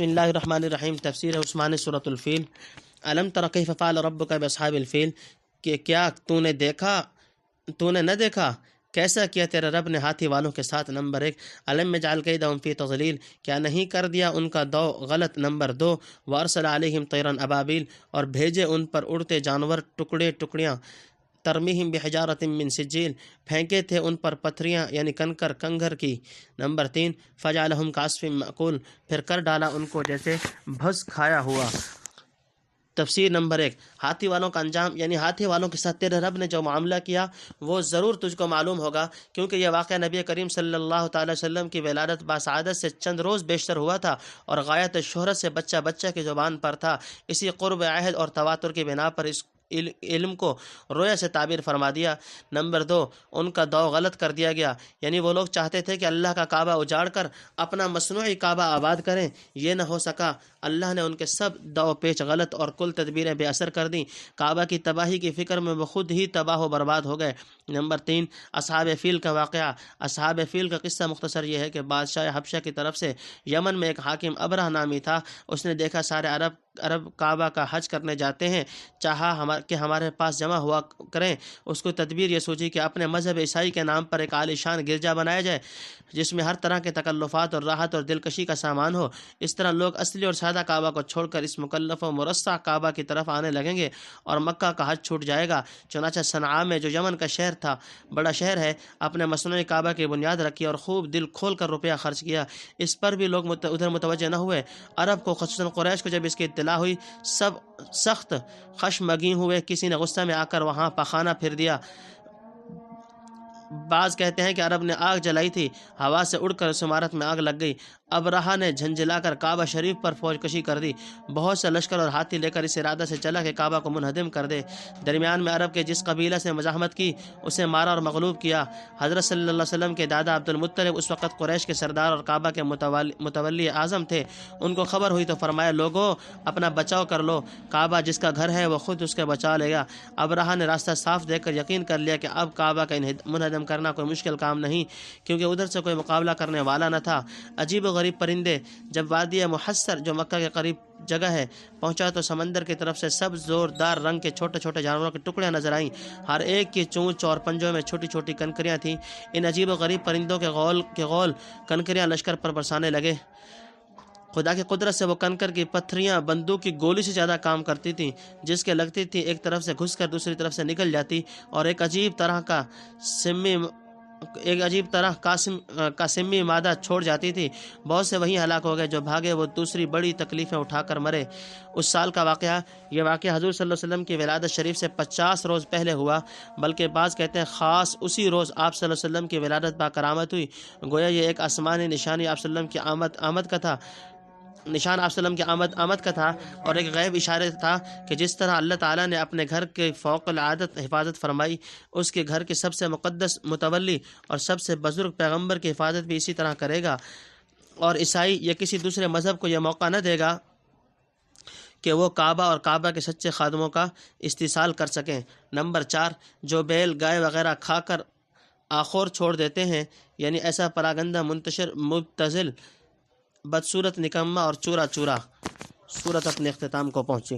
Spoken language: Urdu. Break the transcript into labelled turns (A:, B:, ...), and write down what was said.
A: بسم اللہ الرحمن الرحیم۔ تفسیر عثمانی سورۃ الفیل۔ الم تر کیف فعل ربک باصحاب الفیل، کہ کیا تو نے نہ دیکھا کیسا کیا تیرے رب نے ہاتھی والوں کے ساتھ۔ نمبر 1 الم یجعل کیدہم فی تضلیل، کیا نہیں کر دیا ان کا دو غلط۔ نمبر 2 وارسل علیہم طیرا ابابیل، اور بھیجے ان پر اڑتے جانور ٹکڑے ٹکڑیاں۔ ترمیہم بحجارۃ من سجیل، پھینکے تھے ان پر پتھریاں یعنی کنکر کی۔ نمبر 3 فجعلہم کعصف مأکول، پھر کر ڈالا ان کو جیسے بھس کھایا ہوا۔ تفسیر نمبر 1 ہاتھی والوں کا انجام، یعنی ہاتھی والوں کے ساتھ تیرے رب نے جو معاملہ کیا وہ ضرور تجھ کو معلوم ہوگا، کیونکہ یہ واقعہ نبی کریم صلی اللہ تعالی وسلم کی ولادت باسعادت سے چند روز بیشتر ہوا تھا اور غایت شہرت سے بچہ کی زبان پر تھا۔ اسی قرب عہد اور تواتر کی بنا پر اس علم کو رویا سے تعبیر فرما دیا۔ نمبر 2 ان کا دو غلط کر دیا گیا، یعنی وہ لوگ چاہتے تھے کہ اللہ کا کعبہ اجاڑ کر اپنا مصنوعی کعبہ آباد کریں، یہ نہ ہو سکا۔ اللہ نے ان کے سب دو پیچ غلط اور کل تدبیریں بے اثر کر دیں۔ کعبہ کی تباہی کی فکر میں وہ خود ہی تباہ و برباد ہو گئے۔ نمبر 3 اصحاب فیل کا واقعہ۔ اصحاب فیل کا قصہ مختصر یہ ہے کہ بادشاہ حبشہ کی طرف سے یمن میں ایک حاکم ابرہ نامی تھا۔ اس نے دیکھا سارے عرب کعبہ کا حج کرنے جاتے ہیں، چاہا کہ ہمارے پاس جمع ہوا کریں۔ اس کو تدبیر یہ سوچی کہ اپنے مذہب عیسائی کے نام پر ایک عالی شان گرجا بنایا جائے جس میں ہر طرح کے تکلفات اور راحت اور دلکشی کا سامان ہو۔ اس طرح لوگ اصلی اور سادہ کعبہ کو چھوڑ کر اس مکلف و مرصع کعبہ کی طرف آنے لگیں گے اور مکہ کا حج چھوٹ جائے گا۔ چنانچہ صنعاء میں جو یمن کا شہر تھا، بڑا شہر ہے، اپنے مصنوعی کعبہ کی بنیاد رکھی اور خوب دل کھول کر روپیہ خرچ کیا۔ اس پر بھی لوگ ادھر متوجہ نہ ہوئے۔ عرب کو خصوصاً قریش کو جب اس کی اطلاع ہوئی، سب سخت خشمگین ہوئے۔ کسی نے غصہ میں آ کر وہاں پخانہ پھر دیا۔ بعض کہتے ہیں کہ عرب نے آگ جلائی تھی، ہوا سے اڑ کر اس عمارت میں آگ لگ گئی۔ ابرہہ نے جھنجھلا کر کعبہ شریف پر فوج کشی کر دی، بہت سے لشکر اور ہاتھی لے کر اس ارادہ سے چلا کہ کعبہ کو منہدم کر دے۔ درمیان میں عرب کے جس قبیلہ سے مزاحمت کی اسے مارا اور مغلوب کیا۔ حضرت صلی اللہ علیہ وسلم کے دادا عبد المطلب اس وقت قریش کے سردار اور کعبہ کے متولی اعظم تھے۔ ان کو خبر ہوئی تو فرمایا، لوگو اپنا بچاؤ کر لو، کعبہ جس کا گھر ہے وہ خود اس کے بچا لے گا۔ ابرہہ نے راستہ صاف دیکھ کر یقین کر لیا کہ اب کعبہ کا منہدم کرنا کوئی مشکل کام نہیں، کیونکہ ادھر سے کوئی مقابلہ کرنے والا نہ تھا۔ عجیب و غریب پرندے جب وادی محصر جو مکہ کے قریب جگہ ہے پہنچا تو سمندر کی طرف سے سب زوردار رنگ کے چھوٹے چھوٹے جانوروں کی ٹکڑیاں نظر آئیں، ہر ایک کی چونچ اور پنجوں میں چھوٹی چھوٹی کنکریاں تھیں۔ ان عجیب و غریب پرندوں کے غول کنکریاں لشکر پر برسانے لگے۔ خدا کی قدرت سے وہ کنکر کی پتھریاں بندوق کی گولی سے زیادہ کام کرتی تھیں، جس کے لگتی تھی ایک طرف سے گھس کر دوسری طرف سے نکل جاتی اور ایک عجیب طرح کا سمی مادہ چھوڑ جاتی تھی۔ بہت سے وہیں ہلاک ہو گئے، جو بھاگے وہ دوسری بڑی تکلیفیں اٹھا کر مرے۔ اس سال کا واقعہ، یہ واقعہ حضور صلی اللہ علیہ وسلم کی ولادت شریف سے 50 روز پہلے ہوا، بلکہ بعض کہتے ہیں خاص اسی روز آپ صلی اللہ علیہ وسلم کی ولادت باکرامت ہوئی۔ گویا یہ ایک آسمانی نشانی آپ صلی اللہ علیہ وسلم کی آمد کا تھا، نشان آپ صلی اللہ علیہ وسلم کی آمد کا تھا اور ایک غیب اشارے تھا کہ جس طرح اللہ تعالیٰ نے اپنے گھر کی فوق العادت حفاظت فرمائی، اس کے گھر کے سب سے مقدس متولی اور سب سے بزرگ پیغمبر کی حفاظت بھی اسی طرح کرے گا، اور عیسائی یا کسی دوسرے مذہب کو یہ موقع نہ دے گا کہ وہ کعبہ اور کعبہ کے سچے خادموں کا استحصال کر سکیں۔ نمبر 4 جو بیل گائے وغیرہ کھا کر آخور چھوڑ دیتے ہیں، یعنی ایسا پراگندہ منتشر مبتذل بدصورت نکما اور چورا چورا۔ صورت اپنے اختتام کو پہنچی۔